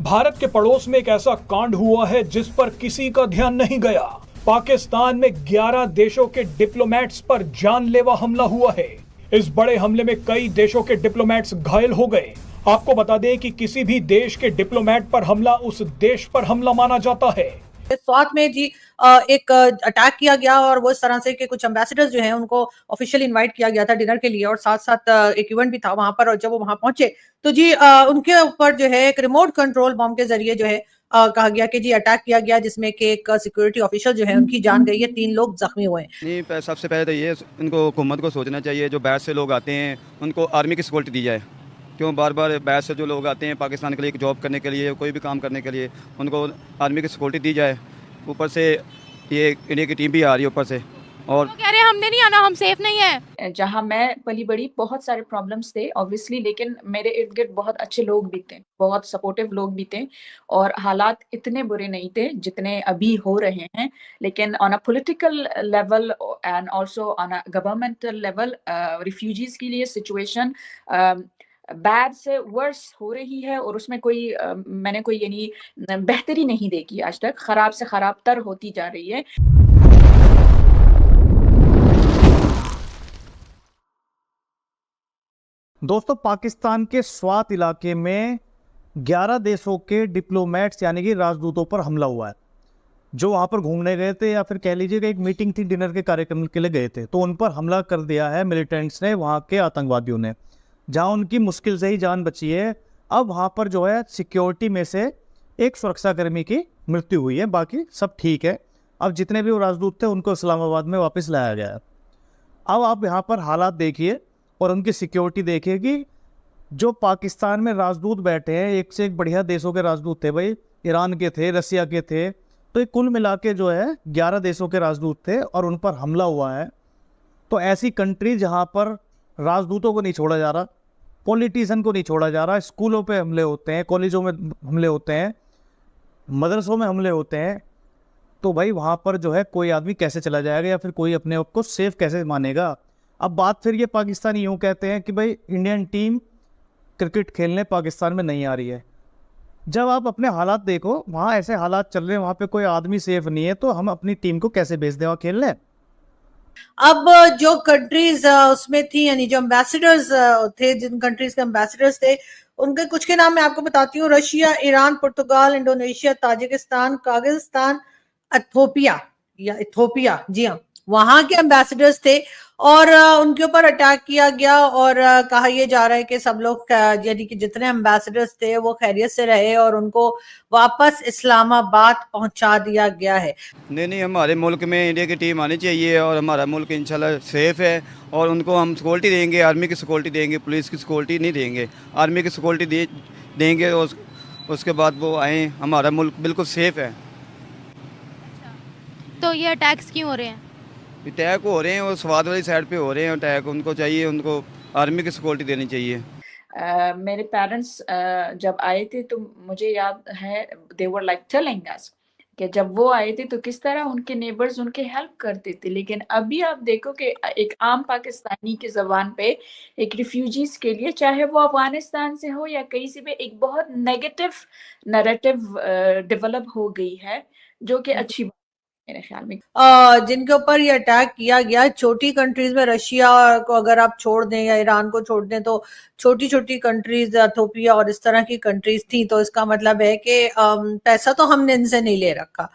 भारत के पड़ोस में एक ऐसा कांड हुआ है जिस पर किसी का ध्यान नहीं गया। पाकिस्तान में 11 देशों के डिप्लोमेट्स पर जानलेवा हमला हुआ है। इस बड़े हमले में कई देशों के डिप्लोमेट्स घायल हो गए। आपको बता दें कि किसी भी देश के डिप्लोमेट पर हमला उस देश पर हमला माना जाता है। स्वात में जी एक अटैक किया गया और वो इस तरह से कि कुछ एम्बेसडर्स जो हैं उनको ऑफिशियली इनवाइट किया गया था डिनर के लिए और साथ साथ एक इवेंट भी था वहां पर। और जब वो वहां पहुंचे तो जी उनके ऊपर जो है एक रिमोट कंट्रोल बॉम्ब के जरिए जो है कहा गया कि जी अटैक किया गया, जिसमें कि एक सिक्योरिटी ऑफिसर जो है उनकी जान गई है, 3 लोग जख्मी हुए हैं। नहीं, सबसे पहले तो ये इनको हुकूमत को सोचना चाहिए, जो बाहर से लोग आते हैं उनको आर्मी की सिक्योरिटी दी जाए। क्यों बार बार बाहर से जो लोग आते हैं पाकिस्तान के लिए जॉब करने के लिए, कोई भी काम करने के लिए, उनको आर्मी की सिक्योरिटी दी जाए। ऊपर से ये इंडिया की टीम भी आ रही है ऊपर से, और कह रहे हैं हमने नहीं आना, हम सेफ नहीं है। जहाँ मैं पली बड़ी बहुत सारे प्रॉब्लम्स थे ऑब्वियसली, लेकिन मेरे इर्द गिर्द बहुत अच्छे लोग भी थे, बहुत सपोर्टिव लोग भी थे और हालात इतने बुरे नहीं थे जितने अभी हो रहे हैं। लेकिन on a political level and also on a governmental level refugees के लिए सिचुएशन बैड से वर्स हो रही है और उसमें कोई मैंने कोई यानी बेहतरी नहीं देखी आज तक, खराब से खराब तर होती जा रही है। दोस्तों, पाकिस्तान के स्वात इलाके में 11 देशों के डिप्लोमेट्स यानी कि राजदूतों पर हमला हुआ है, जो वहां पर घूमने गए थे या फिर कह लीजिए कि एक मीटिंग थी, डिनर के कार्यक्रम के लिए गए थे, तो उन पर हमला कर दिया है मिलिटेंट्स ने, वहां के आतंकवादियों ने, जहां उनकी मुश्किल से ही जान बची है। अब वहां पर जो है सिक्योरिटी में से एक सुरक्षाकर्मी की मृत्यु हुई है, बाकी सब ठीक है। अब जितने भी वो राजदूत थे उनको इस्लामाबाद में वापस लाया गया है। अब आप यहाँ पर हालात देखिए और उनकी सिक्योरिटी देखिए कि जो पाकिस्तान में राजदूत बैठे हैं, एक से एक बढ़िया देशों के राजदूत थे भाई, ईरान के थे, रसिया के थे, तो ये कुल मिला के जो है 11 देशों के राजदूत थे और उन पर हमला हुआ है। तो ऐसी कंट्री जहाँ पर राजदूतों को नहीं छोड़ा जा रहा, पॉलिटिशियन को नहीं छोड़ा जा रहा, स्कूलों पे हमले होते हैं, कॉलेजों में हमले होते हैं, मदरसों में हमले होते हैं, तो भाई वहाँ पर जो है कोई आदमी कैसे चला जाएगा या फिर कोई अपने आप को सेफ कैसे मानेगा। अब बात फिर ये पाकिस्तानी यूँ कहते हैं कि भाई इंडियन टीम क्रिकेट खेलने पाकिस्तान में नहीं आ रही है। जब आप अपने हालात देखो, वहाँ ऐसे हालात चल रहे हैं, वहाँ पे कोई आदमी सेफ नहीं है, तो हम अपनी टीम को कैसे भेज दें वहाँ खेलने। अब जो कंट्रीज उसमें थी, यानी जो एम्बेसडर्स थे, जिन कंट्रीज के एम्बेसडर्स थे, उनके कुछ के नाम मैं आपको बताती हूँ। रशिया, ईरान, पुर्तगाल, इंडोनेशिया, ताजिकिस्तान, कागिस्तान, इथोपिया, जी हाँ, वहां के एम्बेसडर्स थे और उनके ऊपर अटैक किया गया और कहा यह जा रहा है कि सब लोग यानी कि जितने एम्बेसडर्स थे वो खैरियत से रहे और उनको वापस इस्लामाबाद पहुंचा दिया गया है। नहीं, हमारे मुल्क में इंडिया की टीम आनी चाहिए और हमारा मुल्क इंशाल्लाह सेफ है और उनको हम सिक्योरिटी देंगे, आर्मी की सिक्योरिटी देंगे, पुलिस की सिक्योरिटी नहीं देंगे, आर्मी की सिक्योरिटी देंगे और उसके बाद वो आए। हमारा मुल्क बिल्कुल सेफ है। तो ये अटैक्स क्यों हो रहे हैं? अटैक हो रहे हैं और स्वाद वाली साइड पे हो रहे हैं अटैक, उनको चाहिए, उनको आर्मी की सिक्योरिटी देनी चाहिए। मेरे पेरेंट्स जब आए थे तो मुझे याद है दे वर लाइक टेलिंग अस कि जब वो आए थे तो किस तरह उनके नेबर्स उनके हेल्प करते थे। लेकिन अभी आप देखो कि एक आम पाकिस्तानी की ज़बान पे एक रिफ्यूजीज के लिए, चाहे वो अफगानिस्तान से हो या कहीं से भी, एक बहुत नेगेटिव नैरेटिव डेवलप हो गई है, जो कि अच्छी मेरे ख्याल में। जिनके ऊपर ये अटैक किया गया, छोटी कंट्रीज में रशिया को अगर आप छोड़ दें या ईरान को छोड़ दें तो छोटी छोटी कंट्रीज, इथोपिया और इस तरह की कंट्रीज थी। तो इसका मतलब है कि पैसा तो हमने इनसे नहीं ले रखा।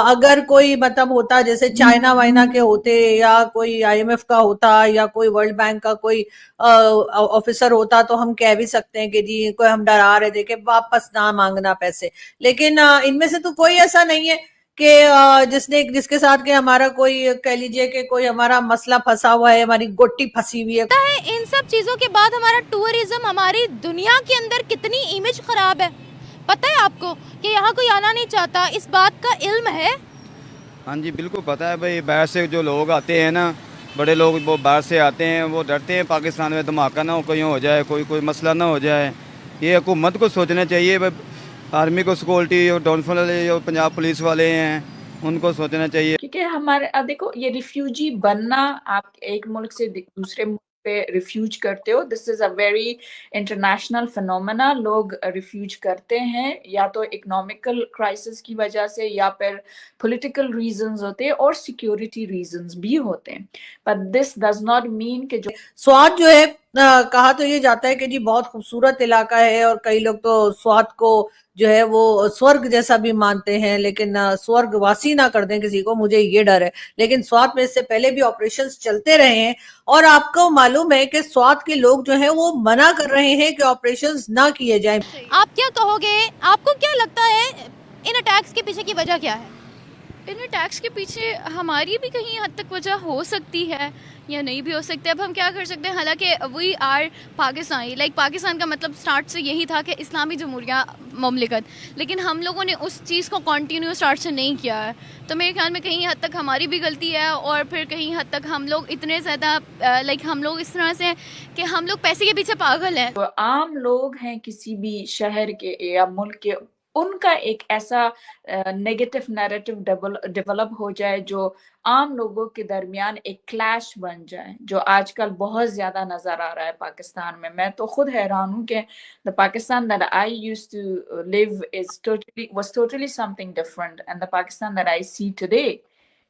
अगर कोई मतलब होता जैसे चाइना वाइना के होते या कोई IMF का होता या कोई वर्ल्ड बैंक का कोई ऑफिसर होता तो हम कह भी सकते हैं कि जी कोई हम डरा रहे थे कि वापस ना मांगना पैसे। लेकिन इनमें से तो कोई ऐसा नहीं है कि जिसके साथ के हमारा कोई, कह लीजिए कि कोई हमारा मसला फंसा हुआ है, हमारी गोटी फंसी हुई है। इन सब चीजों के बाद हमारा टूरिज्म, हमारी दुनिया के अंदर कितनी इमेज खराब है, पता है आपको कि यहाँ कोई आना नहीं चाहता, इस बात का इल्म है? हाँ जी, बिल्कुल पता है भाई। बाहर से जो लोग आते हैं ना, बड़े लोग वो बाहर से आते हैं, वो डरते हैं पाकिस्तान में धमाका ना हो, कहीं हो जाए, कोई मसला ना हो जाए। ये हुकूमत को सोचना चाहिए भाई, आर्मी को सिक्योरिटी और डाउनफॉल वाले जो पंजाब पुलिस वाले हैं उनको सोचना चाहिए। क्योंकि हमारे अब देखो, ये रिफ्यूजी बनना, आप एक मुल्क से दूसरे मुल्क पे रिफ्यूज करते हो, this is a very international phenomena. लोग रिफ्यूज करते हैं या तो इकोनॉमिकल क्राइसिस की वजह से या फिर पॉलिटिकल रीजंस होते हैं और सिक्योरिटी रीजंस भी होते हैं, but this does not mean कि जो स्वात जो है कहा तो ये जाता है कि जी बहुत खूबसूरत इलाका है और कई लोग तो स्वात को जो है वो स्वर्ग जैसा भी मानते हैं, लेकिन स्वर्गवासी ना कर दें किसी को, मुझे ये डर है। लेकिन स्वात में इससे पहले भी ऑपरेशंस चलते रहे हैं और आपको मालूम है कि स्वात के लोग जो हैं वो मना कर रहे हैं कि ऑपरेशंस ना किए जाएं। आप क्या कहोगे, आपको क्या लगता है इन अटैक्स के पीछे की वजह क्या है? इन अटैक्स के पीछे हमारी भी कहीं हद तक वजह हो सकती है या नहीं भी हो सकती है। अब हम क्या कर सकते हैं, हालांकि we are Pakistani, like Pakistan का मतलब स्टार्ट से यही था कि इस्लामी जमहूरिया ममलिकत, लेकिन हम लोगों ने उस चीज़ को कंटिन्यू स्टार्ट से नहीं किया है। तो मेरे ख्याल में कहीं हद तक हमारी भी गलती है और फिर कहीं हद तक हम लोग इतने ज़्यादा लाइक हम लोग इस तरह से हैं कि हम लोग पैसे के पीछे पागल हैं। तो आम लोग हैं किसी भी शहर के या मुल्क के, उनका एक ऐसा नेगेटिव नैरेटिव डेवलप हो जाए जो आम लोगों के दरमियान एक क्लैश बन जाए, जो आजकल बहुत ज्यादा नजर आ रहा है पाकिस्तान में। मैं तो खुद हैरान हूँ कि the Pakistan that I used to live is totally something different, and the Pakistan that I see today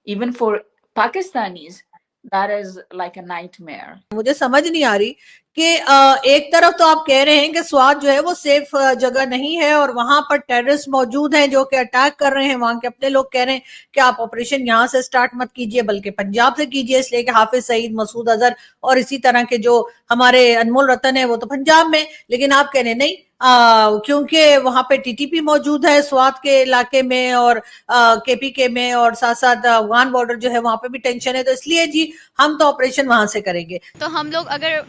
even for Pakistanis that is like a nightmare. मुझे समझ नहीं आ रही कि एक तरफ तो आप कह रहे हैं कि स्वात जो है वो सेफ जगह नहीं है और वहां पर टेररिस्ट मौजूद हैं जो कि अटैक कर रहे हैं, वहां के अपने लोग कह रहे हैं कि आप ऑपरेशन यहां से स्टार्ट मत कीजिए बल्कि पंजाब से कीजिए, इसलिए कि हाफिज सईद, मसूद अजहर और इसी तरह के जो हमारे अनमोल रतन है वो तो पंजाब में। लेकिन आप कह रहे हैं नहीं, क्योंकि वहां पे टीटीपी मौजूद है स्वात के इलाके में और केपीके में, और साथ साथ अफगान बॉर्डर जो है वहां पे भी टेंशन है, तो इसलिए जी हम तो ऑपरेशन वहां से करेंगे। तो हम लोग अगर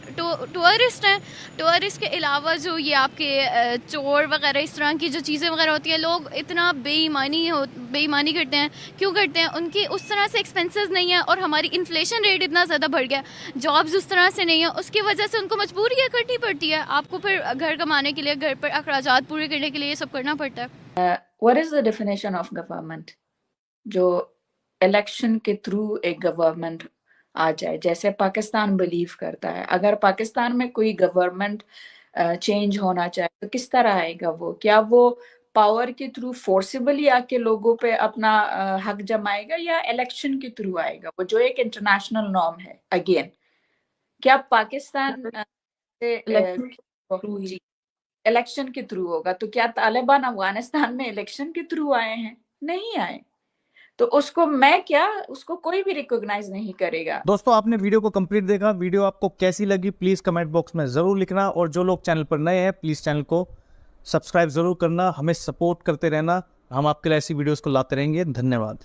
टूरिस्ट हैं, टूरिस्ट के अलावा जो ये आपके चोर वगैरह इस तरह की जो चीज़ें वगैरह होती हैं, लोग इतना बेईमानी करते हैं। क्यों करते हैं? उनकी उस तरह से एक्सपेंसेस नहीं है और हमारी इन्फ्लेशन रेट इतना ज़्यादा बढ़ गया, जॉब्स उस तरह से नहीं है, उसकी वजह से उनको मजबूरियाँ करनी पड़ती है। आपको फिर घर कमाने के लिए, घर पर अखराजात पूरे करने के लिए ये सब करना पड़ता है। What is the definition of government? जो इलेक्शन के थ्रू एक गवर्नमेंट आ जाए, जैसे पाकिस्तान बिलीव करता है। अगर पाकिस्तान में कोई गवर्नमेंट चेंज होना चाहे तो किस तरह आएगा वो? क्या वो पावर के थ्रू फोर्सिबली आके लोगों पे अपना हक जमाएगा या इलेक्शन के थ्रू आएगा, वो जो एक इंटरनेशनल नॉर्म है? अगेन, क्या पाकिस्तान से जी इलेक्शन के थ्रू होगा? तो क्या तालिबान अफगानिस्तान में इलेक्शन के थ्रू आए हैं? नहीं आए। तो उसको कोई भी रिकॉग्नाइज नहीं करेगा। दोस्तों, आपने वीडियो को कंप्लीट देखा। वीडियो आपको कैसी लगी प्लीज कमेंट बॉक्स में जरूर लिखना, और जो लोग चैनल पर नए हैं प्लीज चैनल को सब्सक्राइब जरूर करना, हमें सपोर्ट करते रहना। हम आपके लिए ऐसी वीडियोस को लाते रहेंगे। धन्यवाद।